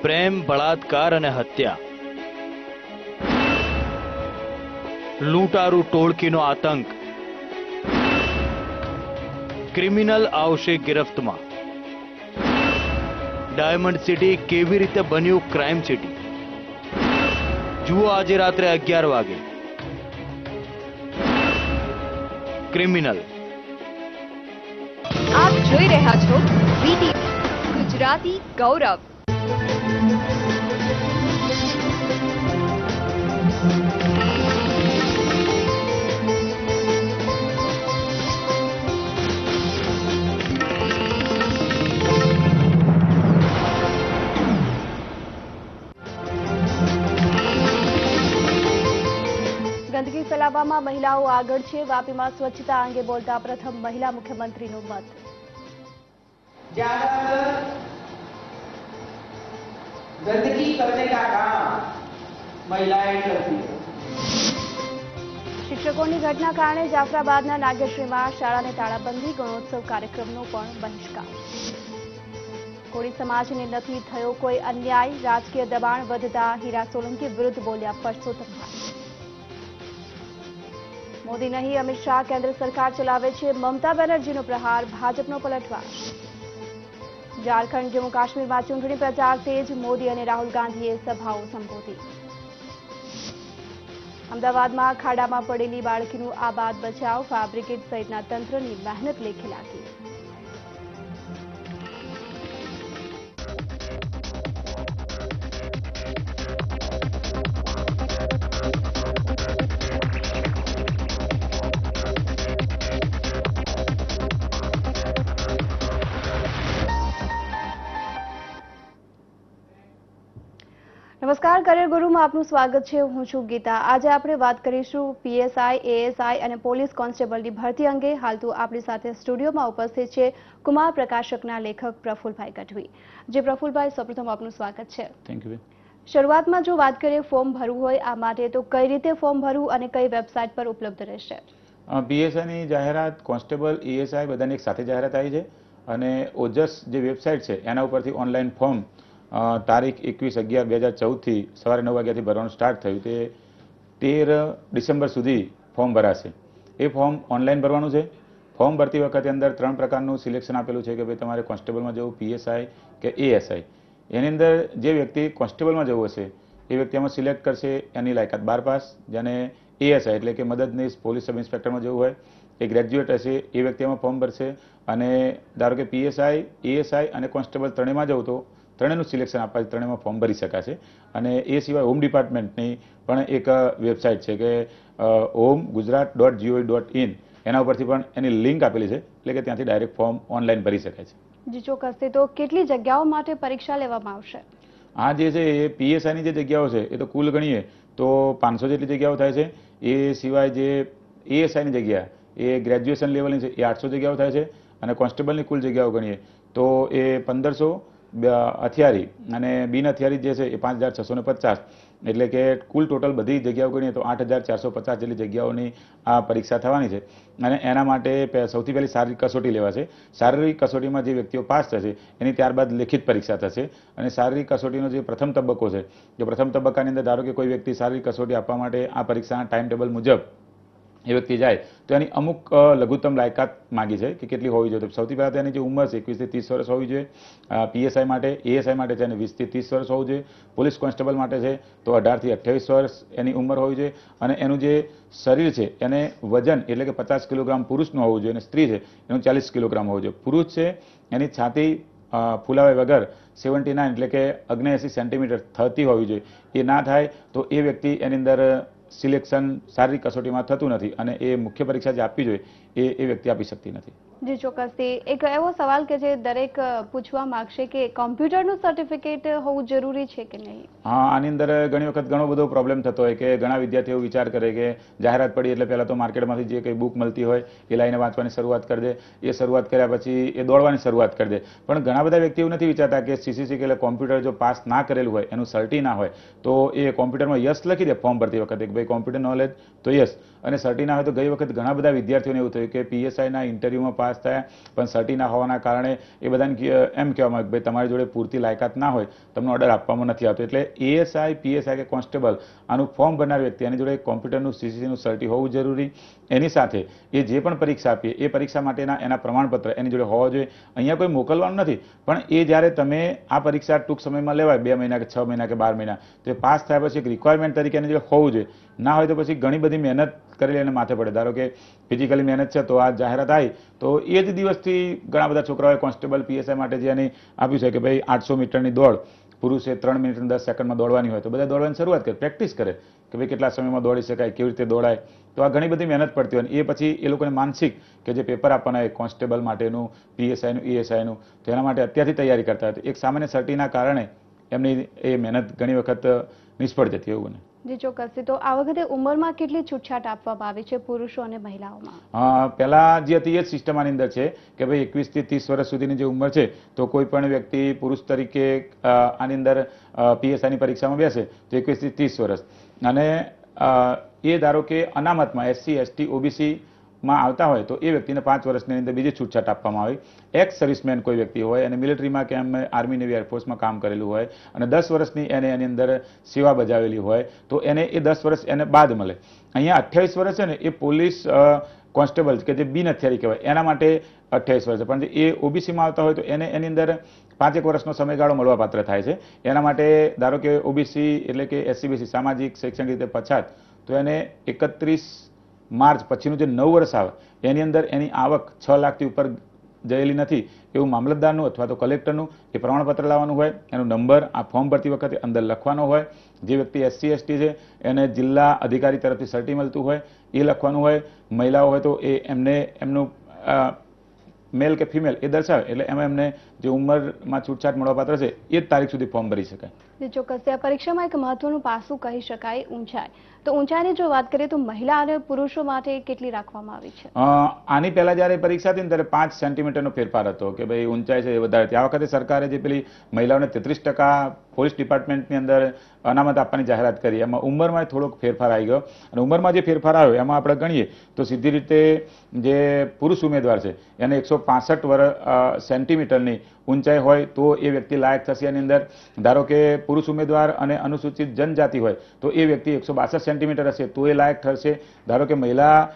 પ્રેમ, બળાત્કાર અને હત્યા, લૂંટારૂ ટોળકીનો આતંક, ક્રિમિનલ આવશે ગિરફ્તમાં. ડાયમંડ સિટી કેવી રીતે બન્યું ક્રાઇમ સિટી, જુઓ આજે રાત્રે 11 વાગે. ક્રિમિનલ. આપ જોઈ રહ્યા છો વીટી ગુજરાતી ગૌરવ. ગંદકી ફેલાવવામાં મહિલાઓ આગળ છે. વાપીમાં સ્વચ્છતા અંગે બોલતા પ્રથમ મહિલા મુખ્યમંત્રીનું મત. गंदगी करने का काम महिलाएं करती है. શિક્ષકોની ઘટના કારણે જાફરાબાદના નાગેશ્રીમાં શાળાને તાળાબંધી, ગુણોત્સવ કાર્યક્રમનો પણ બહિષ્કાર. કોળી સમાજને નથી થયો કોઈ અન્યાય, રાજકીય દબાણ વધતા હીરા સોલંકી વિરુદ્ધ બોલ્યા પરસોત્તમભાઈ. મોદી નહીં અમિત શાહ કેન્દ્ર સરકાર ચલાવે છે, મમતા બેનર્જીનો પ્રહાર, ભાજપનો પલટવાર. ઝારખંડ જમ્મુ કાશ્મીરમાં ચૂંટણી પ્રચાર તેજ, મોદી અને રાહુલ ગાંધીએ સભાઓ સંબોધી. અમદાવાદમાં ખાડામાં પડેલી બાળકીનું આબાદ બચાવ, ફાયર બ્રિગેડ સહિતના તંત્રની મહેનત લેખે લાગી. નમસ્કાર, કરિયર ગુરુમાં આપનું સ્વાગત છે. હું છું ગીતા. આજે આપણે વાત કરીશું પીએસઆઈ, એએસઆઈ અને પોલીસ કોન્સ્ટેબલની ભરતી અંગે. હાલ તો આપણી સાથે સ્ટુડિયોમાં ઉપસ્થિત છે કુમાર પ્રકાશકના લેખક પ્રફુલભાઈ ગઢવી. જે પ્રફુલભાઈ, સૌપ્રથમ આપનું સ્વાગત છે. Thank you. શરૂઆતમાં જો વાત કરીએ ફોર્મ ભરવું હોય આ માટે, તો કઈ રીતે ફોર્મ ભરવું અને કઈ વેબસાઇટ પર ઉપલબ્ધ રહેશે? પીએસઆઈની જાહેરાત, કોન્સ્ટેબલ, એએસઆઈ બધાની એક સાથે જાહેરાત આવી છે અને ઓજસ જે વેબસાઇટ છે એના ઉપરથી ઓનલાઈન ફોર્મ તારીખ 21/11/2014 સવારે 9 વાગ્યાથી ભરવાનું સ્ટાર્ટ થયું. તે 13 ડિસેમ્બર સુધી ફોર્મ ભરાશે. એ ફોર્મ ઓનલાઈન ભરવાનું છે. ફોર્મ ભરતી વખતે અંદર 3 પ્રકારનું સિલેક્શન આપેલું છે કે ભાઈ તમારે કોન્સ્ટેબલમાં જવું, પીએસઆઈ કે એએસઆઈ. એની અંદર જે વ્યક્તિ કોન્સ્ટેબલમાં જવું હશે એ વ્યક્તિ આમાં સિલેક્ટ કરશે એની લાયકાત 12 પાસ. જેને એએસઆઈ એટલે કે મદદનીશ પોલીસ સબ ઇન્સ્પેક્ટરમાં જવું હોય એ ગ્રેજ્યુએટ હશે એ વ્યક્તિ આમાં ફોર્મ ભરશે. અને ધારો કે પીએસઆઈ, એએસઆઈ અને કોન્સ્ટેબલ ત્રણેયમાં જવું તો ત્રણેયનું સિલેક્શન આપવા ત્રણેયમાં ફોર્મ ભરી શકાશે. અને એ સિવાય હોમ ડિપાર્ટમેન્ટની પણ એક વેબસાઇટ છે કે home.gujarat.gov.in એના ઉપરથી પણ એની લિંક આપેલી છે, એટલે કે ત્યાંથી ડાયરેક્ટ ફોર્મ ઓનલાઈન ભરી શકાય છે. જી ચોક્કસથી. તો કેટલી જગ્યાઓ માટે પરીક્ષા લેવામાં આવશે? આ જે છે એ પીએસઆઈની જે જગ્યાઓ છે એ તો કુલ ગણીએ તો 500 જેટલી જગ્યાઓ થાય છે. એ સિવાય જે એએસઆઈની જગ્યા એ ગ્રેજ્યુએશન લેવલની છે એ 800 જગ્યાઓ થાય છે. અને કોન્સ્ટેબલની કુલ જગ્યાઓ ગણીએ તો એ 1500 હથિયારી અને બિન હથિયારી જે છે એ 5650. એટલે કે કુલ ટોટલ બધી જગ્યાઓ ગણીએ તો 8450 જેટલી જગ્યાઓની આ પરીક્ષા થવાની છે. અને એના માટે સૌથી પહેલી શારીરિક કસોટી લેવાશે. શારીરિક કસોટીમાં જે વ્યક્તિઓ પાસ થશે એની ત્યારબાદ લેખિત પરીક્ષા થશે. અને શારીરિક કસોટીનો જે પ્રથમ તબક્કો છે એ પ્રથમ તબક્કાની અંદર ધારો કે કોઈ વ્યક્તિ શારીરિક કસોટી આપવા માટે આ પરીક્ષાના ટાઈમ ટેબલ મુજબ એ વ્યક્તિ જાય તો એની અમુક લઘુત્તમ લાયકાત માગી છે કે કેટલી હોવી જોઈએ. તો સૌથી પહેલાં તેની જે ઉંમર છે 21 થી 30 વર્ષ હોવી જોઈએ. પીએસઆઈ માટે, એએસઆઈ માટે છે એને 20 થી 30 વર્ષ હોવું જોઈએ. પોલીસ કોન્સ્ટેબલ માટે છે તો 18 થી 28 વર્ષ એની ઉંમર હોવી જોઈએ. અને એનું જે શરીર છે એને વજન એટલે કે 50 કિલોગ્રામ પુરુષનું હોવું જોઈએ અને સ્ત્રી છે એનું 40 કિલોગ્રામ હોવું જોઈએ. પુરુષ છે એની છાતી ફૂલાવે વગર 79 એટલે કે 79 સેન્ટીમીટર થતી હોવી જોઈએ. એ ના થાય તો એ વ્યક્તિ એની અંદર સિલેક્શન શારીરિક કસોટીમાં થતું નથી અને એ મુખ્ય પરીક્ષા જે આપવી જોઈએ એ વ્યક્તિ આપી શકતી નથી. જી ચોક્કસથી. એક એવો સવાલ કે જે દરેક પૂછવા માંગશે કે કોમ્પ્યુટરનું સર્ટિફિકેટ હોવું જરૂરી છે કે નહીં? હા, આની અંદર ઘણી વખત ઘણો બધો પ્રોબ્લેમ થતો હોય કે ઘણા વિદ્યાર્થીઓ વિચાર કરે કે જાહેરાત પડી એટલે પહેલાં તો માર્કેટમાંથી જે કંઈ બુક મળતી હોય એ લાઈને વાંચવાની શરૂઆત કરી દે. એ શરૂઆત કર્યા પછી એ દોડવાની શરૂઆત કરી દે. પણ ઘણા બધા વ્યક્તિઓ નથી વિચારતા કે સીસીસી કે કોમ્પ્યુટર જો પાસ ના કરેલું હોય, એનું સર્ટી ના હોય તો એ કોમ્પ્યુટરમાં યસ લખી દે ફોર્મ ભરતી વખતે કે ભાઈ કોમ્પ્યુટર નોલેજ તો યસ, અને સર્ટી ના હોય તો ગઈ વખત ઘણા બધા વિદ્યાર્થીઓને એવું થયું કે પીએસઆઈના ઇન્ટરવ્યુમાં પાસ પાસ થયા, પણ સર્ટી ના હોવાના કારણે એ બધાને એમ કહેવામાં કે ભાઈ તમારી જોડે પૂરતી લાયકાત ના હોય, તમને ઓર્ડર આપવામાં નથી આવતો. એટલે એએસઆઈ, પીએસઆઈ કે કોન્સ્ટેબલ આનું ફોર્મ ભરનાર વ્યક્તિ એની જોડે કોમ્પ્યુટરનું સીસીસીનું સર્ટી હોવું જરૂરી. એની સાથે એ જે પણ પરીક્ષા આપીએ એ પરીક્ષા માટેના એના પ્રમાણપત્ર એની જોડે હોવા જોઈએ. અહીંયા કોઈ મોકલવાનું નથી, પણ એ જ્યારે તમે આ પરીક્ષા ટૂંક સમયમાં લેવાય 2 મહિના કે 6 મહિના કે 12 મહિના, તો એ પાસ થયા પછી એક રિક્વાયરમેન્ટ તરીકે એની જોડે હોવું જોઈએ. ના હોય તો પછી ઘણી બધી મહેનત કરેલી એને માથે પડે. ધારો કે ફિઝિકલી મહેનત છે તો આ જાહેરાત આવી તો એ જ દિવસથી ઘણા બધા છોકરાઓએ કોન્સ્ટેબલ પીએસઆઈ માટે જે એની આપ્યું છે કે ભાઈ 800 મીટરની દોડ પુરુષે 3 મિનિટ અને 10 સેકન્ડમાં દોડવાની હોય તો બધા દોડવાની શરૂઆત કરે, પ્રેક્ટિસ કરે કે ભાઈ કેટલા સમયમાં દોડી શકાય, કેવી રીતે દોડાય. તો આ ઘણી બધી મહેનત પડતી હોય. એ પછી એ લોકોને માનસિક કે જે પેપર આપવાના હોય કોન્સ્ટેબલ માટેનું, પીએસઆઈનું, એએસઆઈનું, તો એના માટે અત્યારથી તૈયારી કરતા હોય. એક સામાન્ય સર્ટીના કારણે એમની એ મહેનત ઘણી વખત નિષ્ફળ જતી એવું બને. જી ચોક્કસથી. તો આ વખતે ઉંમરમાં કેટલી છૂટછાટ આપવામાં આવી છે પુરુષો અને મહિલાઓમાં? પહેલા જે હતી એ જ સિસ્ટમ આની અંદર છે કે ભાઈ 21 થી 30 વર્ષ સુધીની જે ઉંમર છે તો કોઈ પણ વ્યક્તિ પુરુષ તરીકે આની અંદર પીએસઆઈની પરીક્ષામાં બેસે તો 21 થી 30 વર્ષ, અને એ ધારો કે અનામતમાં SC, ST, OBC માં આવતા હોય તો એ વ્યક્તિને 5 વર્ષની અંદર બીજી છૂટછાટ આપવામાં આવે. એક્સ સર્વિસમેન કોઈ વ્યક્તિ હોય અને મિલિટરીમાં કે આર્મી, નેવી, એરફોર્સમાં કામ કરેલું હોય અને 10 વર્ષની એને એની અંદર સેવા બજાવેલી હોય તો એને એ 10 વર્ષ એને બાદ મળે. અહીંયા 28 વર્ષ છે ને એ પોલીસ કોન્સ્ટેબલ કે જે બિન હથિયારી કહેવાય એના માટે 28 વર્ષ, પણ એ ઓબીસીમાં આવતા હોય તો એને એની અંદર 5 વર્ષનો સમયગાળો મળવાપાત્ર થાય છે. એના માટે ધારો કે ઓબીસી એટલે કે SC/BC સામાજિક શૈક્ષણિક રીતે પછાત, તો એને 31 માર્ચ પછીનું જે 9 વર્ષ આવે એની અંદર એની આવક 6 લાખથી ઉપર જયેલી નથી એવું મામલતદારનું અથવા તો કલેક્ટરનું એ પ્રમાણપત્ર લાવવાનું હોય. એનો નંબર આ ફોર્મ ભરતી વખતે અંદર લખવાનો હોય. જે વ્યક્તિ SC, ST છે એને જિલ્લા અધિકારી તરફથી સર્ટી મળતું હોય એ લખવાનું હોય. મહિલાઓ હોય તો એ એમનું મેલ કે ફિમેલ એ દર્શાવે એટલે એમાં એમને જે ઉંમરમાં છૂટછાટ મળવાપાત્ર છે એ જ તારીખ સુધી ફોર્મ ભરી શકાય. ચોક્કસ. આ પરીક્ષામાં એક મહત્વનું પાસું કહી શકાય ઊંચાઈ. તો ઊંચાઈની જો વાત કરીએ તો મહિલા અને પુરુષો માટે કેટલી રાખવામાં આવી છે? આની પહેલા જ્યારે પરીક્ષા હતી ને ત્યારે 5 સેન્ટીમીટરનો ફેરફાર હતો કે ભાઈ ઊંચાઈ છે એ વધારે. આ વખતે સરકારે જે પેલી મહિલાઓને 33% પોલીસ ડિપાર્ટમેન્ટની અંદર અનામત આપવાની જાહેરાત કરી, એમાં ઉંમરમાં થોડોક ફેરફાર આવી ગયો. અને ઉંમરમાં જે ફેરફાર આવ્યો એમાં આપણે ગણીએ તો સીધી રીતે જે પુરુષ ઉમેદવાર છે એને 165 સેન્ટીમીટરની ઊંચાઈ હોય તો એ વ્યક્તિ લાયક થશે. એની અંદર ધારો કે પુરુષ ઉમેદવાર અને અનુસૂચિત જનજાતિ હોય તો એ વ્યક્તિ 162 સેન્ટીમીટર હશે તો એ લાયક થશે. ધારો કે મહિલા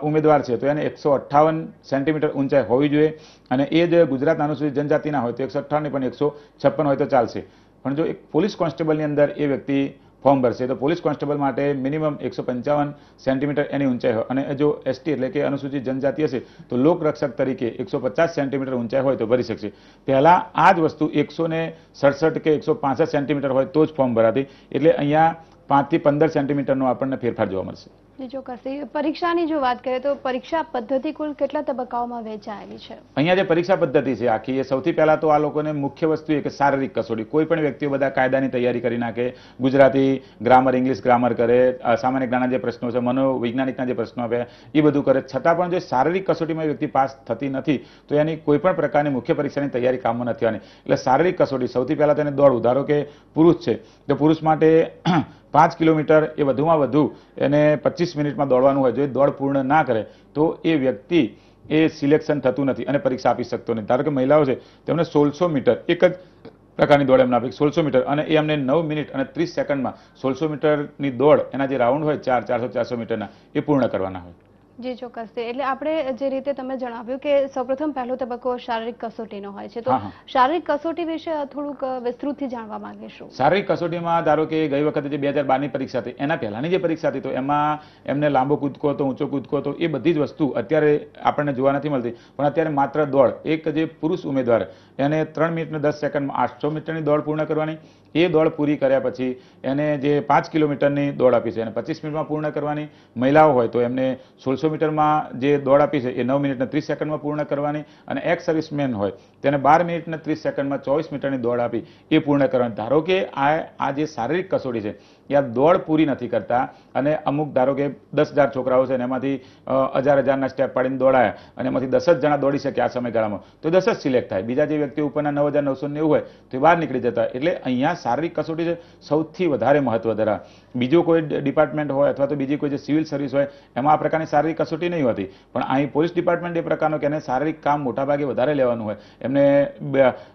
ઉમેદવાર છે તો એને 158 સેન્ટીમીટર ઊંચાઈ હોવી જોઈએ, અને એ જ ગુજરાત અનુસૂચિત જનજાતિના હોય તો 158 નહીં પણ 156 હોય તો ચાલશે. પણ જો એક પોલીસ કોન્સ્ટેબલની અંદર એ વ્યક્તિ ફોર્મ ભરશે તો પોલીસ કોન્સ્ટેબલ માટે મિનિમમ 155 સેન્ટીમીટર એની ઊંચાઈ હોય, અને જો ST એટલે કે અનુસૂચિત જનજાતિ હશે તો લોકરક્ષક તરીકે 150 સેન્ટીમીટર ઊંચાઈ હોય તો ભરી શકશે. પહેલા આ જ વસ્તુ 167 કે 165 સેન્ટીમીટર હોય તો જ ફોર્મ ભરાતી, એટલે અહીંયા 5 થી 15 સેન્ટીમીટરનો આપણને ફેરફાર જોવા મળશે. ચોક્કસ. પરીક્ષાની જો વાત કરીએ તો પરીક્ષા પદ્ધતિ કુલ કેટલા તબક્કાઓમાં વહેંચાયેલી છે? અહીંયા જે પરીક્ષા પદ્ધતિ છે આખી એ સૌથી પહેલા તો આ લોકોને મુખ્ય વસ્તુ એ કે શારીરિક કસોટી. કોઈ પણ વ્યક્તિઓ બધા કાયદાની તૈયારી કરી નાખે, ગુજરાતી ગ્રામર, ઇંગ્લિશ ગ્રામર કરે, સામાન્ય જ્ઞાનના જે પ્રશ્નો છે, મનોવૈજ્ઞાનિકના જે પ્રશ્નો આપ્યા એ બધું કરે, છતાં પણ જો શારીરિક કસોટીમાં વ્યક્તિ પાસ થતી નથી તો એની કોઈ પણ પ્રકારની મુખ્ય પરીક્ષાની તૈયારી કામમાં નથી આવવાની. એટલે શારીરિક કસોટી સૌથી પહેલા તેને દોડવું. ધારો કે પુરુષ છે તો પુરુષ માટે 5 કિલોમીટર એ વધુમાં વધુ એને 25 મિનિટમાં દોડવાનું હોય. જો એ દોડ પૂર્ણ ના કરે તો એ વ્યક્તિ એ સિલેક્શન થતું નથી અને પરીક્ષા આપી શકતો નથી. ધારો કે મહિલાઓ છે તેમને 1600 મીટર એક જ પ્રકારની દોડ એમને આપી 1600 મીટર, અને એ અમને 9 મિનિટ અને 30 સેકન્ડમાં 1600 મીટરની દોડ એના જે રાઉન્ડ હોય 400 મીટરના એ પૂર્ણ કરવાના હોય. જી ચોક્કસ. એટલે આપણે જે રીતે તમે જણાવ્યું કે સૌપ્રથમ પહેલો તબક્કો શારીરિક કસોટીનો હોય છે, તો શારીરિક કસોટી વિશે થોડુંક વિસ્તૃતથી જાણવા માંગીશું. શારીરિક કસોટીમાં ધારો કે ગઈ વખતે જે 2012ની પરીક્ષા હતી એના પહેલાની જે પરીક્ષા હતી તો એમાં એમને લાંબો કૂદકો હતો, ઊંચો કૂદકો હતો, એ બધી જ વસ્તુ અત્યારે આપણને જોવા નથી મળતી. પણ અત્યારે માત્ર દોડ, એક જે પુરુષ ઉમેદવાર એને 3 મિનિટ અને 10 સેકન્ડમાં 800 મીટરની દોડ પૂર્ણ કરવાની. એ દોડ પૂરી કર્યા પછી એને જે 5 કિલોમીટરની દોડ આપી છે એને 25 મિનિટમાં પૂર્ણ કરવાની. મહિલાઓ હોય તો એમને 1600 મીટરમાં જે દોડ આપી છે એ 9 મિનિટ અને 30 સેકન્ડમાં પૂર્ણ કરવાની, અને એક્સ સર્વિસમેન હોય તેને 12 મિનિટ અને 30 સેકન્ડમાં 24 મીટરની દોડ આપી એ પૂર્ણ કરવાની. ધારો કે આ જે શારીરિક કસોટી છે એ આ દોડ પૂરી નથી કરતા, અને અમુક ધારો કે 10,000 છોકરાઓ છે અને એમાંથી 1000 સ્ટેપ પાડીને દોડાયા અને એમાંથી 10 જ જણા દોડી શકે આ સમયગાળામાં તો 10 જ સિલેક્ટ થાય. બીજા જે વ્યક્તિ ઉપરના 9,990 હોય તો એ બહાર નીકળી જતા. એટલે અહીંયા શારીરિક કસોટી છે સૌથી વધારે મહત્વ ધરાવે. બીજો કોઈ ડિપાર્ટમેન્ટ હોય અથવા તો બીજી કોઈ જે સિવિલ સર્વિસ હોય એમાં આ પ્રકારની શારીરિક કસોટી નહીં હોતી, પણ અહીં પોલીસ ડિપાર્ટમેન્ટ એ પ્રકારનો કે એને શારીરિક કામ મોટાભાગે વધારે લેવાનું હોય, એમને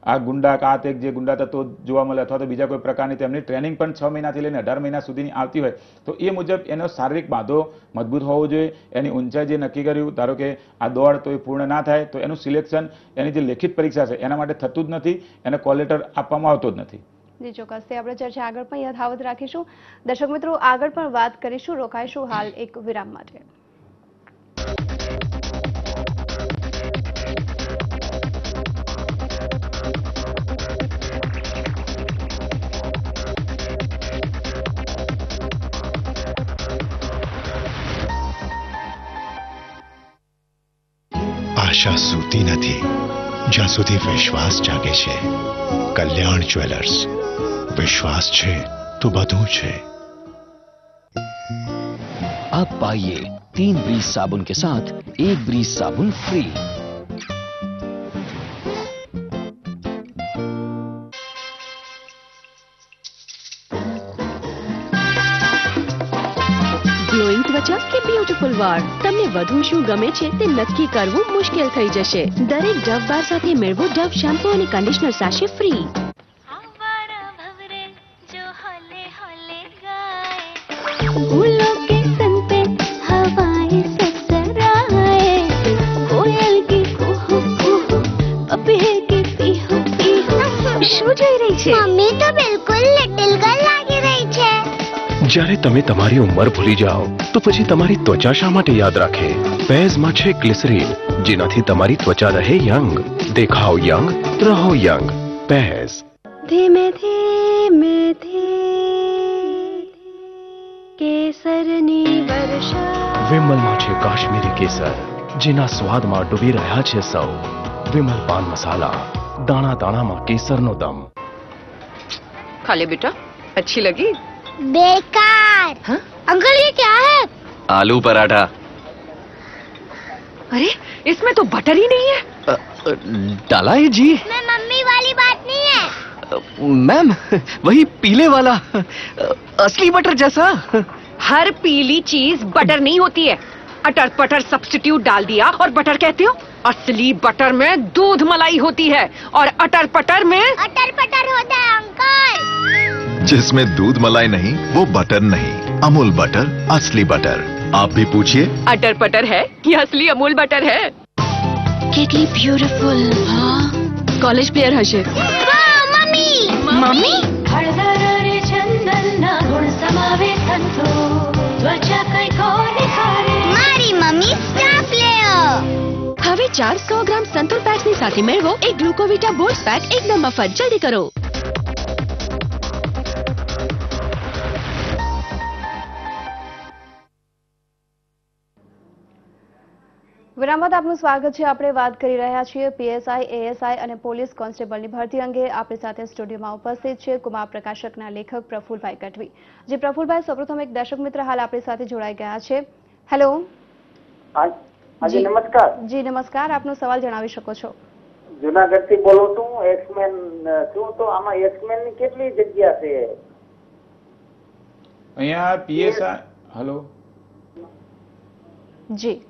આ ગુંડા કાત એક જે ગુંડા તત્વો જોવા મળે અથવા તો બીજા કોઈ પ્રકારની તેમની ટ્રેનિંગ પણ 6 મહિનાથી લઈને 18 મહિના સુધીની આવતી હોય, તો એ મુજબ એનો શારીરિક બાંધો મજબૂત હોવો જોઈએ. એની ઊંચાઈ જે નક્કી કર્યું, ધારો કે આ દોડ તો એ પૂર્ણ ના થાય તો એનું સિલેક્શન એની જે લેખિત પરીક્ષા છે એના માટે થતું જ નથી, એને કોલ લેટર આપવામાં આવતો જ નથી. જી ચોક્કસ, તે આપણે ચર્ચા આગળ પણ યથાવત રાખીશું. દર્શક મિત્રો, આગળ પણ વાત કરીશું, રોકાઈશું હાલ એક વિરામ માટે. આશા સૂતી નથી જ્યાં સુધી વિશ્વાસ જાગે છે. કલ્યાણ જ્વેલર્સ, विश्वास છે तो બધું છે. अब पाइए 3 ब्रीज साबुन के साथ 1 ब्रीज साबुन फ्री. ગ્લોઈંગ ત્વચા કે બ્યુટીફુલ વાળ, તમને વધુ શું ગમે છે તે નક્કી કરવું મુશ્કેલ થઈ જશે. દરેક ડવ બાર સાથે મેળવો ડવ શેમ્પૂ અને કન્ડિશનર સાશે ફ્રી. फूलों के तन पे हवाएं सरसराए, कोयल की कुहू कुहू, पपीहे की पीहू पीहू. શું જોઈ રહી છે? મમ્મી તો બિલકુલ લિટિલ ગર્લ લાગી રહી છે. જ્યારે તમે તમારી ઉંમર ભૂલી જાઓ તો પછી તમારી ત્વચા શા માટે યાદ રાખે? પેઝમાં છે ગ્લિસરીન, જેનાથી તમારી ત્વચા રહે યંગ. દેખાઓ યંગ, રહો યંગ. પેઝ. ધીમે ધીમે કેસરની વર્ષા. વિમલમાં છે કાશ્મીરી કેસર, જેના સ્વાદમાં ડૂબી રહ્યા છે સૌ. વિમલ પાન મસાલા, દાણા દાણામાં કેસરનો દમ. खा ले बेटा, अच्छी लगी? बेकार. हाँ? अंकल ये क्या है? आलू पराठा. अरे इसमें तो बटर ही नहीं है. डाला है जी. मैं मम्मी वाली बात नहीं है. मैम, वही पीले वाला असली बटर जैसा. हर पीली चीज बटर नहीं होती है. अटर पटर सब्स्टिट्यूट डाल दिया और बटर कहते हो? असली बटर में दूध मलाई होती है और अटर पटर में अटर पटर होता है अंकल. जिसमें दूध मलाई नहीं वो बटर नहीं. अमूल बटर, असली बटर. आप भी पूछिए, अटर पटर है कि असली अमूल बटर है? કેટલી બ્યુટીફુલ. હા, કોલેજ પ્લેયર હશે. મમ્મી. મમ્મી હળદર અને ચંદનના ગુણ સમાવે સંતો, ત્વચા કઈ કોને કરે. મારી મમ્મી સ્ટાર પ્લેયર. હવે 400 ગ્રામ સંતુર પેક્સની સાથે મેળવો એક ગ્લુકોવિટા બોલ્સ પેક એકદમ મફત. જલ્દી કરો. વિરામ બાદ આપનું સ્વાગત છે. આપણે વાત કરી રહ્યા છીએ પીએસઆઈ, એએસઆઈ અને પોલીસ કોન્સ્ટેબલની ભરતી અંગે. આપણી સાથે સ્ટુડિયોમાં ઉપસ્થિત છે કુમાર પ્રકાશકના લેખક પ્રફુલભાઈ ગઢવી. જે પ્રફુલભાઈ, સૌપ્રથમ એક દર્શક મિત્ર હાલ આપણી સાથે જોડાઈ ગયા છે. હેલો. જી નમસ્કાર. જી નમસ્કાર, આપનો સવાલ જણાવી શકો છો. જુનાગઢ થી બોલું છું. એક્સમેન છું, તો આમાં એક્સમેન ની કેટલી જગ્યા છે? અહીંયા પીએસઆઈ. હલો. જી.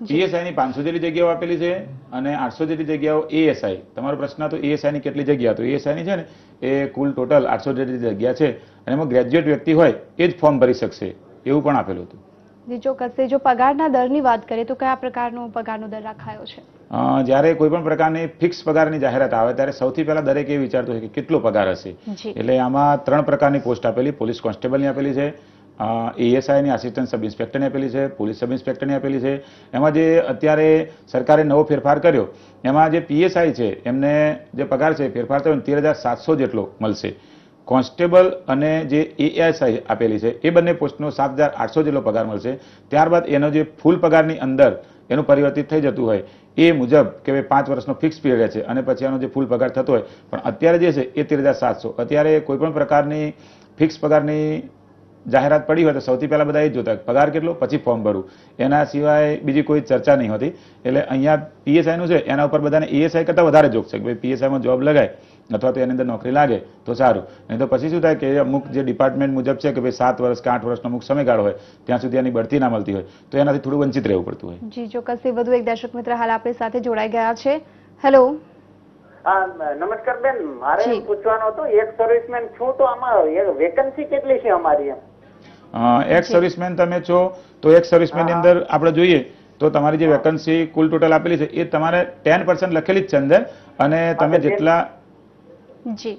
પીએસઆઈ ની 500 જેટલી જગ્યાઓ આપેલી છે અને 800 જેટલી જગ્યાઓ એએસઆઈ. તમારો પ્રશ્ન હતો એએસઆઈ ની કેટલી જગ્યા? તો એએસઆઈ ની છે ને એ કુલ ટોટલ 800 જેટલી જગ્યા છે અને એમાં ગ્રેજ્યુએટ વ્યક્તિ હોય એ જ ફોર્મ ભરી શકશે એવું પણ આપેલું હતું. જી ચોક્કસ. જો પગારના દરની વાત કરીએ તો કયા પ્રકારનો પગારનો દર રાખાયો છે? જ્યારે કોઈ પણ પ્રકારની ફિક્સ પગારની જાહેરાત આવે ત્યારે સૌથી પહેલા દરેક એ વિચારતો હોય કે કેટલો પગાર હશે. એટલે આમાં 3 પ્રકારની પોસ્ટ આપેલી. પોલીસ કોન્સ્ટેબલની આપેલી છે, એએસઆઈની આસિસ્ટન્ટ સબ ઇન્સ્પેક્ટરની આપેલી છે, પોલીસ સબ ઇન્સ્પેક્ટરની આપેલી છે. એમાં જે અત્યારે સરકારે નવો ફેરફાર કર્યો એમાં જે પીએસઆઈ છે એમને જે પગાર છે ફેરફાર થયો 13,700 જેટલો મળશે. કોન્સ્ટેબલ અને જે એએસઆઈ આપેલી છે એ બંને પોસ્ટનો 7,800 જેટલો પગાર મળશે. ત્યારબાદ એનો જે ફૂલ પગારની અંદર એનું પરિવર્તિત થઈ જતું હોય એ મુજબ કે ભાઈ 5 વર્ષનો ફિક્સ પીરિયડ છે અને પછી એનો જે ફૂલ પગાર થતો હોય, પણ અત્યારે જે છે એ 13,700. અત્યારે કોઈ પણ પ્રકારની ફિક્સ પગારની જાહેરાત પડી હોય તો સૌથી પહેલા બધા એ જ જોતા પગાર કેટલો, પછી ફોર્મ ભરવું. એના સિવાય બીજી કોઈ ચર્ચા નહીં હોતી. એટલે અહીંયા પીએસઆઈ નું છે એના ઉપર બધાને એએસઆઈ કરતાં વધારે જોક છે કે ભાઈ પીએસઆઈમાં જોબ લગાય અથવા તો એની અંદર નોકરી લાગે તો સારું, નહીં તો પછી શું થાય કે અમુક જે ડિપાર્ટમેન્ટ મુજબ છે કે ભાઈ 7 વર્ષ કે 8 વર્ષનો અમુક સમયગાળો હોય ત્યાં સુધી એની બઢતી ના મળતી હોય તો એનાથી થોડું વંચિત રહેવું પડતું હોય. જી ચોક્કસથી. વધુ એક દર્શક મિત્ર હાલ આપણી સાથે જોડાઈ ગયા છે. હેલો. હા નમસ્કાર બેન, મારે પૂછવાનું હતું એક સર્વિસમેન છું તો આમાં વેકન્સી કેટલી છે અમારી? એક સર્વિસમેન તમે છો તો એક સર્વિસમેન ની અંદર આપણે જોઈએ તો તમારી જે વેકન્સી કુલ ટોટલ આપેલી છે એ તમારે 10% લખેલી જ છે અંદર, અને તમે જેટલા જી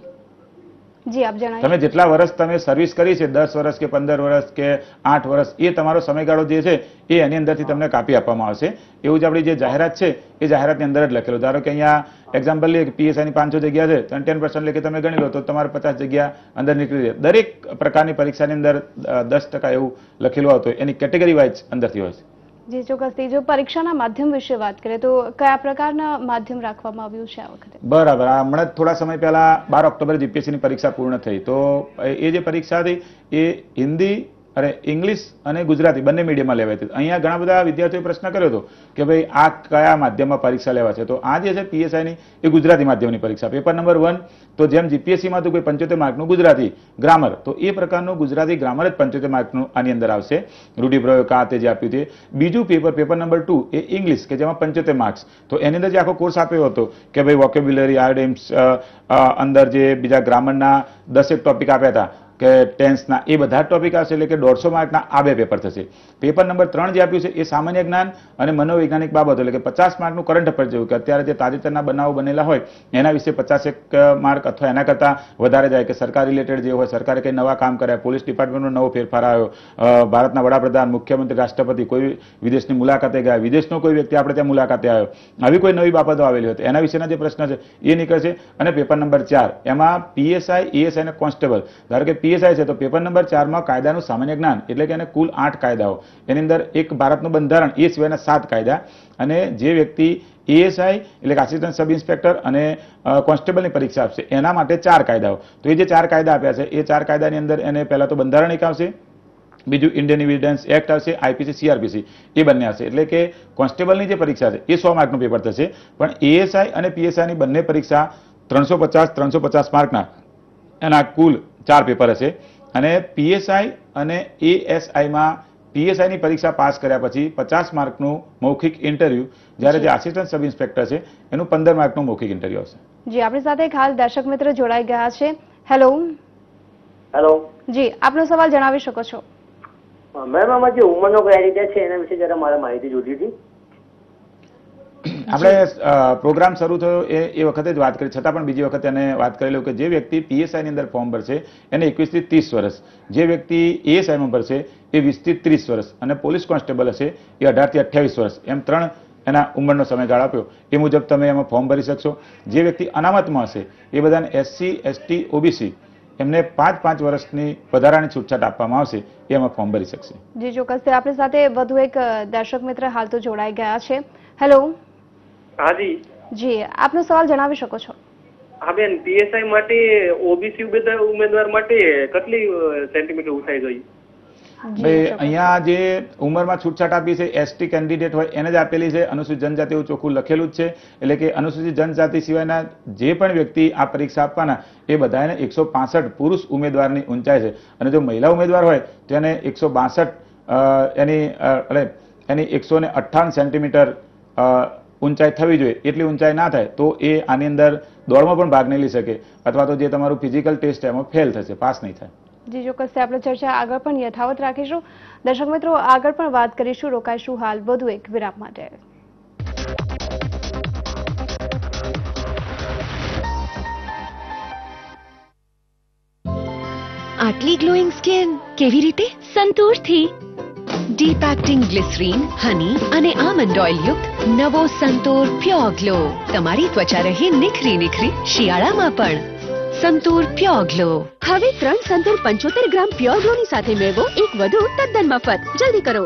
જી આપ જણાવો તમે જેટલા વર્ષ તમે સર્વિસ કરી છે 10 વર્ષ કે 15 વર્ષ કે 8 વર્ષ એ તમારો સમયગાળો જે છે એ એની અંદરથી તમને કાપી આપવામાં આવશે. એવું જ આપણી જે જાહેરાત છે એ જાહેરાતની અંદર જ લખેલું. ધારો કે અહીંયા એક્ઝામ્પલ લઈએ કે પીએસઆઈ ની 500 જગ્યા છે તો 10% લેકે તમે ગણી લો તો તમારે 50 જગ્યા અંદર નીકળી જાય. દરેક પ્રકારની પરીક્ષાની અંદર 10% એવું લખેલું આવતું હોય, એની કેટેગરી વાઇઝ અંદરથી હોય છે. જી ચોક્કસથી. જો પરીક્ષાના માધ્યમ વિશે વાત કરીએ તો કયા પ્રકારના માધ્યમ રાખવામાં આવ્યું છે આ વખતે? બરાબર. હમણાં થોડા સમય પહેલા 12 ઓક્ટોબરે જીપીએસસી ની પરીક્ષા પૂર્ણ થઈ, તો એ જે પરીક્ષા હતી એ હિન્દી અને ઇંગ્લિશ અને ગુજરાતી બંને મીડિયમમાં લેવાઈ હતી. અહીંયા ઘણા બધા વિદ્યાર્થીઓએ પ્રશ્ન કર્યો હતો કે ભાઈ આ કયા માધ્યમમાં પરીક્ષા લેવા છે, તો આ જે છે પીએસઆઈની એ ગુજરાતી માધ્યમની પરીક્ષા. પેપર નંબર 1 તો જેમ જીપીએસસીમાં હતું કોઈ 75 માર્કનું ગુજરાતી ગ્રામર, તો એ પ્રકારનું ગુજરાતી ગ્રામર જ 75 માર્કનું આની અંદર આવશે. રૂઢિપ્રયોગ આ તે જે આપ્યું છે. બીજું પેપર નંબર 2 એ ઇંગ્લિશ કે જેમાં 75 માર્ક્સ, તો એની અંદર જે આખો કોર્સ આપ્યો હતો કે ભાઈ વોકેબ્યુલરી આયોડેમ્સ અંદર જે બીજા ગ્રામરના 10 ટોપિક આપ્યા હતા કે ટેન્સના, એ બધા ટોપિક આવશે, એટલે કે 150 માર્કના આ 2 પેપર થશે. પેપર નંબર 3 જે આપ્યું છે એ સામાન્ય જ્ઞાન અને મનોવૈજ્ઞાનિક બાબતો, એટલે કે 50 માર્કનું કરંટ અફેર જેવું કે અત્યારે જે તાજેતરના બનાવો બનેલા હોય એના વિશે 51 માર્ક અથવા એના કરતાં વધારે જાય, કે સરકાર રિલેટેડ જે હોય, સરકારે કંઈ નવા કામ કર્યા, પોલીસ ડિપાર્ટમેન્ટનો નવો ફેરફાર આવ્યો, ભારતના વડાપ્રધાન, મુખ્યમંત્રી, રાષ્ટ્રપતિ કોઈ વિદેશની મુલાકાતે ગયા, વિદેશનો કોઈ વ્યક્તિ આપણે ત્યાં મુલાકાતે આવ્યો, આવી કોઈ નવી બાબતો આવેલી હોય એના વિશેના જે પ્રશ્ન છે એ નીકળશે. અને પેપર નંબર 4 એમાં પીએસઆઈ, એએસઆઈ અને કોન્સ્ટેબલ, ધારો કે પીએસઆઈ છે તો પેપર નંબર 4 માં કાયદાનું સામાન્ય જ્ઞાન, એટલે કે એને કુલ 8 કાયદાઓ, એની અંદર એક ભારતનું બંધારણ એ સિવાયના 7 કાયદા, અને જે વ્યક્તિ એએસઆઈ એટલે કે આસિસ્ટન્ટ સબ ઇન્સ્પેક્ટર અને કોન્સ્ટેબલની પરીક્ષા આપશે એના માટે 4 કાયદાઓ. તો એ જે 4 કાયદા આપ્યા છે એ 4 કાયદાની અંદર એને પહેલા તો બંધારણ એક આવશે, બીજું ઇન્ડિયન એવિડન્સ એક્ટ આવશે, આઈપીસી સીઆરપીસી એ બંને આવશે. એટલે કે કોન્સ્ટેબલની જે પરીક્ષા છે એ 100 માર્કનું પેપર થશે, પણ એએસઆઈ અને પીએસઆઈની બંને પરીક્ષા 350 માર્કના એના કુલ 4 પેપર હશે. અને પીએસઆઈ અને એએસઆઈમાં પીએસઆઈની પરીક્ષા પાસ કર્યા પછી 50 માર્કનું મૌખિક ઇન્ટરવ્યુ, જ્યારે જે આસિસ્ટન્ટ સબ ઇન્સ્પેક્ટર છે એનું 15 માર્કનું મૌખિક ઇન્ટરવ્યુ આવશે. જી આપણી સાથે એક હાલ દર્શક મિત્ર જોડાઈ ગયા છે. હેલો. હેલો જી આપનો સવાલ જણાવી શકો છો. મેમ આમાં જે ઉંમરનો ક્રાઇટેરિયા છે એના વિશે જરા મારે માહિતી જોઈતી હતી. આપણે પ્રોગ્રામ શરૂ થયો એ વખતે જ વાત કરી, છતાં પણ બીજી વખત એને વાત કરી લઉં કે જે વ્યક્તિ પીએસઆઈની અંદર ફોર્મ ભરશે એને 21 થી 30 વર્ષ, જે વ્યક્તિ એએસઆઈમાં ભરશે એ 20 થી 30 વર્ષ, અને પોલીસ કોન્સ્ટેબલ હશે એ 18 થી 28 વર્ષ, એમ 3 એના ઉંમરનો સમયગાળો આપ્યો. એ મુજબ તમે એમાં ફોર્મ ભરી શકશો. જે વ્યક્તિ અનામતમાં હશે એ બધાને એસસી, એસટી, ઓબીસી એમને 5 વર્ષની વધારાની છૂટછાટ આપવામાં આવશે, એ એમાં ફોર્મ ભરી શકશે. જી ચોક્કસ. આપણી સાથે વધુ એક દર્શક મિત્ર હાલ તો જોડાઈ ગયા છે. હેલો. હાજી જી આપનો સવાલ જણાવી શકો છો. હા બેન, પીએસઆઈ માટે ઓબીસી ઉમેદવાર માટે કેટલી સેન્ટીમીટર ઊંચાઈ જોઈએ? ભાઈ અહીંયા જે ઉંમરમાં છૂટછાટ આપી છે એસટી કેન્ડિડેટ હોય એને જ આપેલી છે. અનુસૂચિત જનજાતિ એવું ચોખ્ખું લખેલું જ છે, એટલે કે અનુસૂચિત જનજાતિ સિવાયના જે પણ વ્યક્તિ આ પરીક્ષા આપવાના એ બધાને 165 પુરુષ ઉમેદવારની ઊંચાઈ છે, અને જો મહિલા ઉમેદવાર હોય તો એને 162 એની 158 સેન્ટીમીટર ઊંચાઈ થવી જોઈએ. એટલી ઊંચાઈ ના થાય તો એ આની અંદર દોડમાં પણ ભાગ નહીં લઈ શકે, અથવા તો જે તમારું ફિઝિકલ ટેસ્ટ એમાં ફેલ થશે, પાસ નહીં થાય. જી ચોક્કસ. આપણે ચર્ચા આગળ પણ યથાવત રાખીશું. દર્શક મિત્રો આગળ પણ વાત કરીશું, રોકાઈશું હાલ વધુ એક વિરામ માટે. આટલી ગ્લોઈંગ સ્કિન કેવી રીતે? સંતૂરથી. ડીપ એક્ટિંગ ગ્લિસરીન, હની અને આમંડ ઓઇલ યુક્ત નવો સંતૂર પ્યોર ગ્લો. તમારી ત્વચા રહે નિખરી શિયાળામાં પણ. Santoor pure glow. હવે 3 સંતૂર 75 ગ્રામ પ્યોર ગ્લો ની સાથે મેળવો એક વધુ તદ્દન મફત. જલ્દી કરો.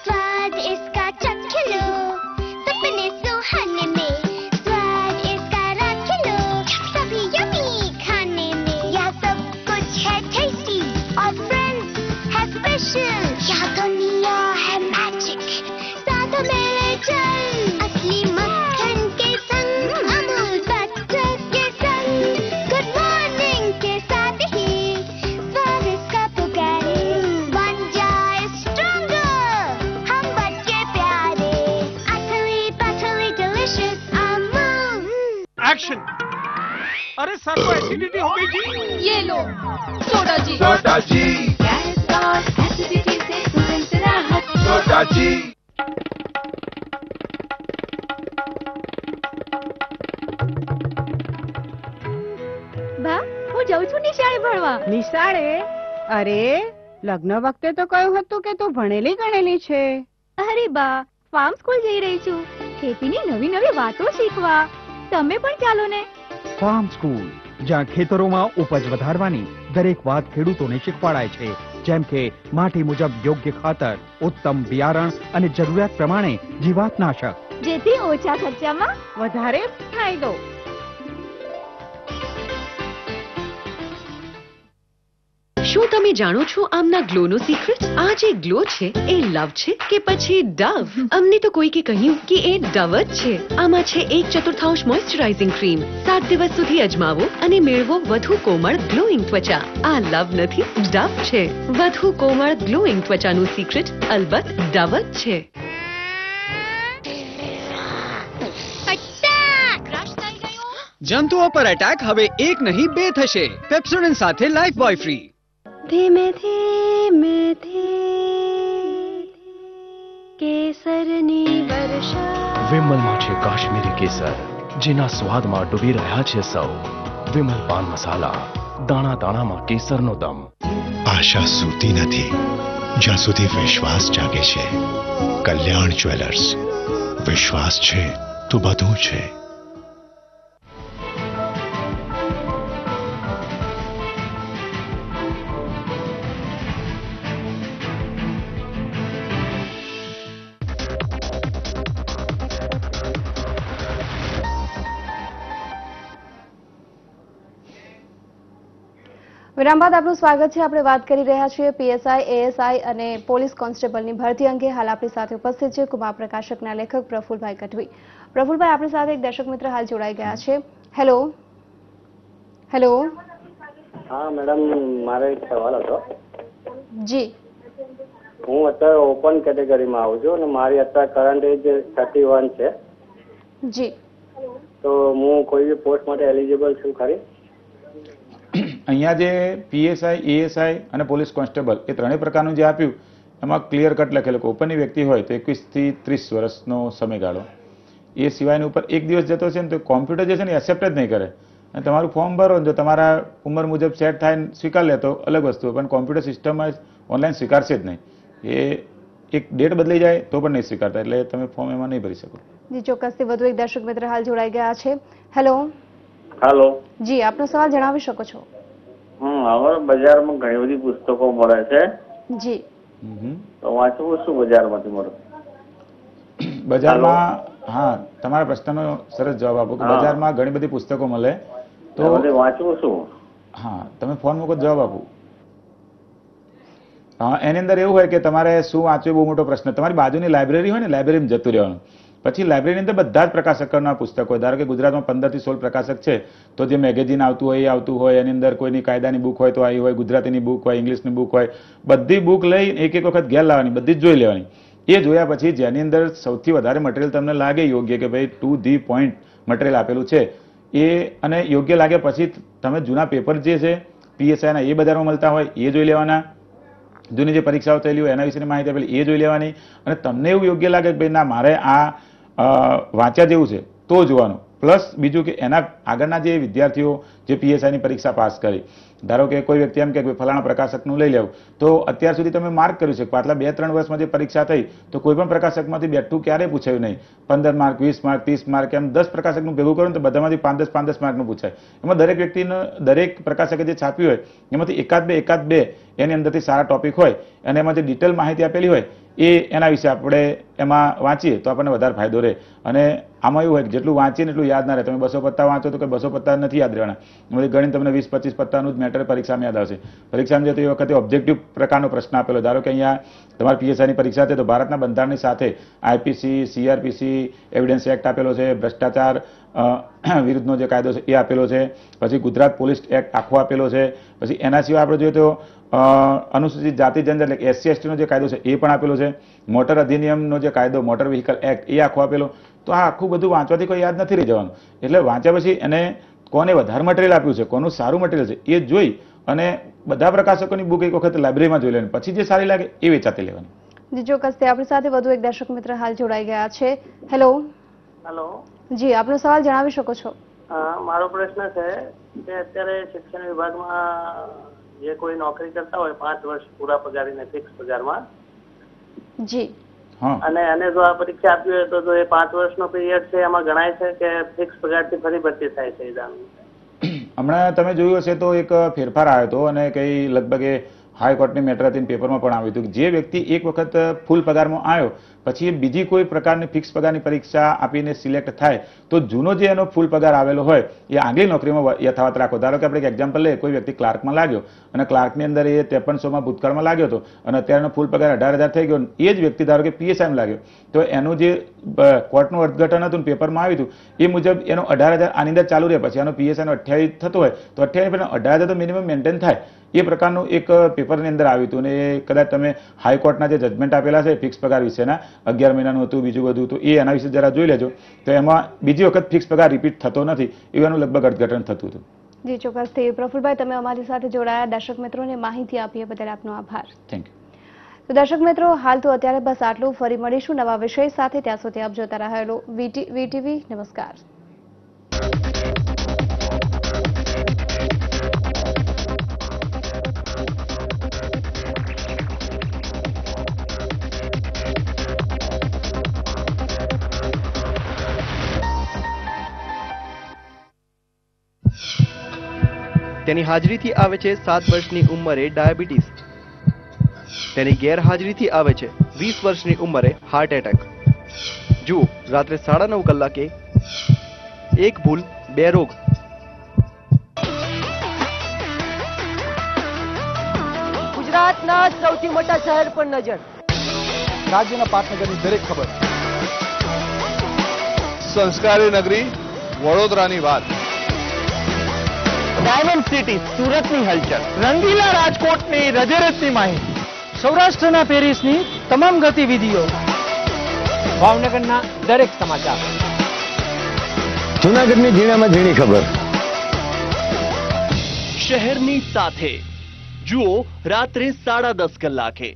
स्वाद इसका चख लो, सपने सुहाने में स्वाद इसका रख लो, सभी यम्मी खाने में यह सब कुछ है टेस्टी और फ्रेंड्स है स्पेशल, यह दुनिया है मैजिक, साथ में ले चल असली एक्शन। अरे सर को एसिडिटी हो गई जी। ये लो सोडा जी। सोडा जी। गैस और एसिडिटी से तुरंत राहत। सोडा जी। બા હું જાઉં છું નિશાળે ભણવા. નિશાળે? અરે લગ્ન વખતે તો કહ્યું હતું કે તું ભણેલી ગણેલી છે. અરે બા ફાર્મ સ્કૂલ જઈ રહી છું ખેતીની નવી નવી વાતો શીખવા. તમે પણ ચાલો ને. ફાર્મ સ્કૂલ જ્યાં ખેતરોમાં ઉપજ વધારવાની દરેક વાત ખેડૂતોને શીખવાડાય છે, જેમ કે માટી મુજબ યોગ્ય ખાતર, ઉત્તમ બિયારણ અને જરૂરિયાત પ્રમાણે જીવાતનાશક, જેથી ઓછા ખર્ચામાં વધારે ફાયદો. શું તમે જાણો છો આમના ગ્લોનો સિક્રેટ? આ જે ગ્લો છે એ લવ છે કે પછી ડવ? અમને તો કોઈકે કહ્યું કે એ ડવ જ છે. આમાં છે 1/4 મોઇશ્ચરાઇઝિંગ ક્રીમ. 7 દિવસ સુધી અજમાવો અને મેળવો વધુ કોમળ ગ્લોઈંગ ત્વચા. આ લવ નથી, ડવ છે. વધુ કોમળ ગ્લોઈંગ ત્વચાનું સિક્રેટ અલબત્ત ડવ જ છે. જંતુઓ પર એટેક હવે એક નહીં બે થશે. પેપ્સોડેન્ટ સાથે લાઈફ બોય ફ્રી. ધીમે ધીમે કેસરની વર્ષા. વિમલમાં છે કાશ્મીરી કેસર, જેના સ્વાદમાં ડૂબી રહ્યા છે સૌ. વિમલ પાન મસાલા, દાણા દાણામાં કેસરનો દમ. આશા સૂતી નથી જ્યાં સુધી વિશ્વાસ જાગે છે. કલ્યાણ જ્વેલર્સ, વિશ્વાસ છે તો બધું છે. વિરામ બાદ આપનું સ્વાગત છે. આપણે વાત કરી રહ્યા છીએ પીએસઆઈ, એએસઆઈ અને પોલીસ કોન્સ્ટેબલની ભરતી અંગે. હાલ આપણી સાથે ઉપસ્થિત છે કુમાર પ્રકાશકના લેખક પ્રફુલભાઈ ગઢવી. પ્રફુલભાઈ, આપણી સાથે એક દર્શક મિત્ર હાલ જોડાઈ ગયા છે. Hello hello. હા મેડમ, મારે એક સવાલ હતો. જી. હું અત્યારે ઓપન કેટેગરીમાં આવું છું અને મારી અત્યારે કરંટ એજ 31 છે. જી. તો હું કોઈ બી પોસ્ટ માટે એલિજિબલ છું ખરી? અહીંયા જે પીએસઆઈ, એએસઆઈ અને પોલીસ કોન્સ્ટેબલ એ ત્રણેય પ્રકારનું જે આપ્યું એમાં ક્લિયર કટ લખેલું કે ઓપનની વ્યક્તિ હોય તો 21 થી 30 વર્ષનો સમયગાળો. એ સિવાયની ઉપર એક દિવસ જતો છે ને તો કોમ્પ્યુટર જે છે ને એક્સેપ્ટ જ નહીં કરે. અને તમારું ફોર્મ ભરો જો તમારા ઉંમર મુજબ સેટ થાય સ્વીકાર લે તો અલગ વસ્તુ, પણ કોમ્પ્યુટર સિસ્ટમમાં ઓનલાઈન સ્વીકારશે જ નહીં. એ એક ડેટ બદલાઈ જાય તો પણ નહીં સ્વીકારતા, એટલે તમે ફોર્મ એમાં નહીં ભરી શકો. જી ચોક્કસથી. વધુ એક દર્શક મિત્ર હાલ જોડાઈ ગયા છે. હેલો. હેલો. જી, આપનો સવાલ જણાવી શકો છો. હવે બજારમાં ઘણી બધી પુસ્તકો મળે છે. જી. તો વાંચવું શું બજારમાંથી મળે? બજારમાં, હા, તમારા પ્રશ્નનો સરસ જવાબ આપો કે બજારમાં ઘણી બધી પુસ્તકો મળે તો વાંચવું શું? હા, તમે ફોન મૂકો જવાબ આપો. એની અંદર એવું હોય કે તમારે શું વાંચવું બહુ મોટો પ્રશ્ન. તમારી બાજુની લાઇબ્રેરી હોય ને, લાઇબ્રેરીમાં જતું રહેવાનું. પછી લાઇબ્રેરીની અંદર બધા જ પ્રકાશકોના પુસ્તકો હોય. ધારો કે ગુજરાતમાં 15 થી 16 પ્રકાશક છે તો જે મેગેઝિન આવતું હોય એ આવતું હોય. એની અંદર કોઈની કાયદાની બુક હોય તો આવી હોય, ગુજરાતીની બુક હોય, ઇંગ્લિશની બુક હોય. બધી બુક લઈ એક એક વખત ઘેર લાવવાની, બધી જ જોઈ લેવાની. એ જોયા પછી જેની અંદર સૌથી વધારે મટીરિયલ તમને લાગે યોગ્ય કે ભાઈ ટુ ધી પોઈન્ટ મટીરિયલ આપેલું છે એ, અને યોગ્ય લાગે પછી તમે જૂના પેપર જે છે પીએસઆઈના એ બજારમાં મળતા હોય એ જોઈ લેવાના. જૂની જે પરીક્ષાઓ થયેલી હોય એના વિશેની માહિતી આપેલી એ જોઈ લેવાની. અને તમને એવું યોગ્ય લાગે કે ભાઈ ના મારે આ વાંચ્યા જેવું છે તો જોવાનું. પ્લસ બીજું કે એના આગળના જે વિદ્યાર્થીઓ જે પીએસઆઈની પરીક્ષા પાસ કરી, ધારો કે કોઈ વ્યક્તિ એમ કે ફલાણા પ્રકાશકનું લઈ લેવું તો અત્યાર સુધી તમે માર્ક કર્યું છે કે પાછલા 2-3 વર્ષમાં જે પરીક્ષા થઈ તો કોઈ પણ પ્રકાશકમાંથી બેઠું ક્યારેય પૂછાયું નહીં. 15 માર્ક, 20 માર્ક, 30 માર્ક એમ 10 પ્રકાશકનું ભેગું કરો તો બધામાંથી 5-10 માર્કનું પૂછાય. એમાં દરેક વ્યક્તિને દરેક પ્રકાશકે જે છાપ્યું હોય એમાંથી એકાદ બે એની અંદરથી સારા ટોપિક હોય અને એમાં જે ડિટેલ માહિતી આપેલી હોય એ એના વિશે આપણે એમાં વાંચીએ તો આપણને વધારે ફાયદો રહે. અને આમાં એવું હોય કે જેટલું વાંચીએ ને એટલું યાદ ના રહે. તમે 200 પત્તા વાંચો તો કે 200 પત્તા નથી યાદ રહેવાના. એમાંથી ગણિત તમને 20-25 પત્તાનું જ મેટર પરીક્ષામાં યાદ આવશે. પરીક્ષામાં જે તો એ વખતે ઓબ્જેક્ટિવ પ્રકારનો પ્રશ્ન આપેલો. ધારો કે અહીંયા તમારી પીએસઆઈની પરીક્ષા છે તો ભારતના બંધારણની સાથે આઈપીસી, સીઆરપીસી, એવિડન્સ એક્ટ આપેલો છે, ભ્રષ્ટાચાર વિરુદ્ધનો જે કાયદો છે એ આપેલો છે, પછી ગુજરાત પોલીસ એક્ટ આખો આપેલો છે. પછી એના સિવાય આપણે જોઈએ તો અનુસૂચિત જાતિ જનજાતિ એટલે SC ST નો જે કાયદો છે એ પણ આપેલો છે, મોટર અધિનિયમનો જે કાયદો મોટર વ્હીકલ એક્ટ એ આખો આપેલો. તો આ આખું બધું વાંચવાથી કોઈ યાદ નથી રહી જવાનું. એટલે વાંચ્યા પછી એને કોને વધારે મટીરિયલ આપ્યું છે, કોનું સારું મટીરિયલ છે એ જોઈ અને બધા પ્રકાશકોની બુક એક વખત લાઇબ્રેરીમાં જોઈ લેવાની, પછી જે સારી લાગે એ વેચાતી લેવાની. જી ચોક્કસ. આપણી સાથે વધુ એક દર્શક મિત્ર હાલ જોડાઈ ગયા છે. હેલો. હેલો. જી, આપનો સવાલ જણાવી શકો છો. મારો પ્રશ્ન છે કે અત્યારે શિક્ષણ વિભાગમાં જે કોઈ નોકરી કરતા હોય 5 વર્ષ પૂરા પગારીને ફિક્સ પગારમાં, જી, અને એને જો આ પરીક્ષા આપી હોય તો એ 5 વર્ષનો પીરિયડ છે એમાં ગણાય છે કે ફિક્સ પગારથી ફરી ભરતી થાય છે? હમણાં તમે જોયું હશે તો એક ફેરફાર આવ્યો હતો અને કઈ લગભગ હાઈકોર્ટની મેટર હતી, પેપરમાં પણ આવ્યું હતું કે જે વ્યક્તિ એક વખત ફૂલ પગારમાં આવ્યો પછી એ બીજી કોઈ પ્રકારની ફિક્સ પગારની પરીક્ષા આપીને સિલેક્ટ થાય તો જૂનો જે એનો ફૂલ પગાર આવેલો હોય એ આગલી નોકરીમાં યથાવત રાખો. ધારો કે આપણે એક એક્ઝામ્પલ લઈએ, કોઈ વ્યક્તિ ક્લાર્કમાં લાગ્યો અને ક્લાર્કની અંદર એ 5300માં ભૂતકાળમાં લાગ્યો હતો અને અત્યારનો ફૂલ પગાર 18,000 થઈ ગયો. એ જ વ્યક્તિ ધારો કે PSIમાં લાગ્યો તો એનું જે કોર્ટનું અર્થઘટન હતું પેપરમાં આવ્યું હતું એ મુજબ એનો 18,000 આની અંદર ચાલુ રહે, પછી એનો PSIનો 28 થતો હોય તો 28 18,000 તો મિનિમમ મેન્ટેન થાય. એ પ્રકારનું એક પેપરની અંદર આવ્યું હતું અને એ કદાચ તમે હાઈકોર્ટના જે જજમેન્ટ આપેલા છે ફિક્સ પગાર વિશેના 11 મહિનાનું હતું, બીજું બધું તો એ એના વિશે જરા જોઈ લેજો. તો એમાં બીજી વખત ફિક્સ પગાર રિપીટ થતો નથી, એવાનું લગભગ અર્થઘટન થતું હતું. જી ચોક્કસથી. પ્રફુલભાઈ, તમે અમારી સાથે જોડાયા, દર્શક મિત્રોને માહિતી આપી બદલ આપનો આભાર. Thank you. તો દર્શક મિત્રો, હાલ તો અત્યારે બસ આટલું. ફરી મળીશું નવા વિષય સાથે. ત્યાં સુધી આપ જોતા રહેલો VTV. નમસ્કાર. તેની હાજરીથી આવે છે 7 વર્ષની ઉંમરે ડાયાબિટીસ. તેની ગેરહાજરીથી આવે છે 20 વર્ષની ઉંમરે હાર્ટ એટેક. જુઓ રાત્રે 9:30 કલાકે. એક ભૂલ 2 રોગ. ગુજરાતના સૌથી મોટા શહેર પર નજર. રાજ્યના પાટનગરની દરેક ખબર. સંસ્કારી નગરી વડોદરાની વાત. ડાયમંડ સિટી સુરતની હલચલ, રંગીલા રાજકોટની રજેરતની માહિતી, સૌરાષ્ટ્રના પેરિસની તમામ ગતિવિધિઓ, ભાવનગરના દરેક સમાચાર, જૂનાગઢની ઝીણામાં ઝીણી ખબર. શહેરની સાથે જુઓ રાત્રે 10:30 કલાકે.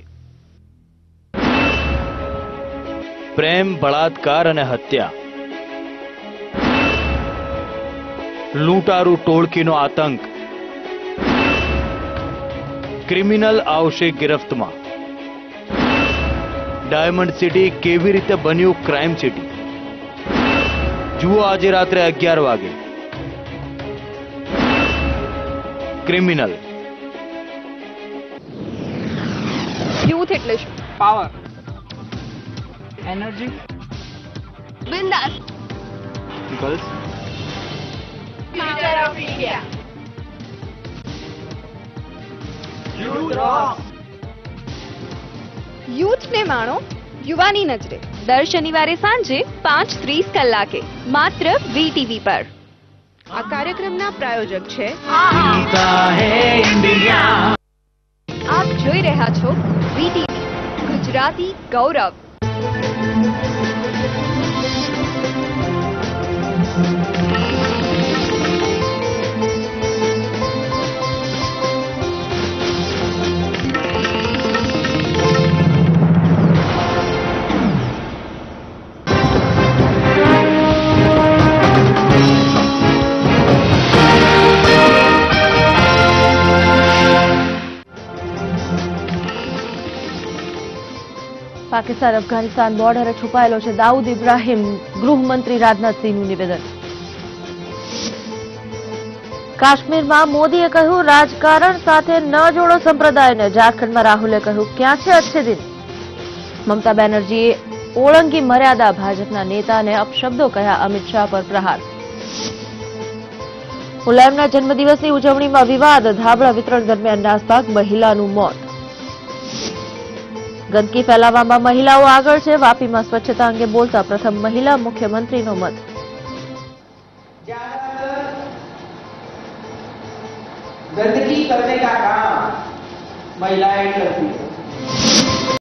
પ્રેમ, બળાત્કાર અને હત્યા, લૂંટારૂ ટોળકીનો આતંક, ક્રિમિનલ આવશે ગિરફ્તમાં. ડાયમંડ સિટી કેવી રીતે બન્યું ક્રાઇમ સિટી, જુઓ આજે રાત્રે 11 વાગે. ક્રિમિનલ. યુથ એટલે શું? પાવર, એનર્જી, બિંદાસ, ગર્લ્સ, ફ્યુચર ઓફ ઇન્ડિયા. યુથને માણો યુવાની નજરે. દર શનિવારે સાંજે 5:30 કલાકે માત્ર VTV પર. આ કાર્યક્રમના પ્રાયોજક છે આપ જોઈ રહ્યા છો VTV ગુજરાતી ગૌરવ. પાકિસ્તાન અફઘાનિસ્તાન બોર્ડરે છુપાયેલો છે દાઉદ ઇબ્રાહિમ. ગૃહમંત્રી રાજનાથસિંહનું નિવેદન. કાશ્મીરમાં મોદીએ કહ્યું રાજકારણ સાથે ન જોડો સંપ્રદાયને. ઝારખંડમાં રાહુલે કહ્યું ક્યાં છે અચ્છે દિન. મમતા બેનર્જીએ ઓળંગી મર્યાદા. ભાજપના નેતાને અપશબ્દો કહ્યા. અમિત શાહ પર પ્રહાર. મુલાયમના જન્મદિવસની ઉજવણીમાં વિવાદ. ધાબળા વિતરણ દરમિયાન નાસભાગ મહિલાનું મોત. ગંદકી ફેલાવવામાં મહિલાઓ આગળ છે. વાપીમાં સ્વચ્છતા અંગે બોલતા પ્રથમ મહિલા મુખ્યમંત્રીનો મત. गंदगी करने का काम મહિલા એટલી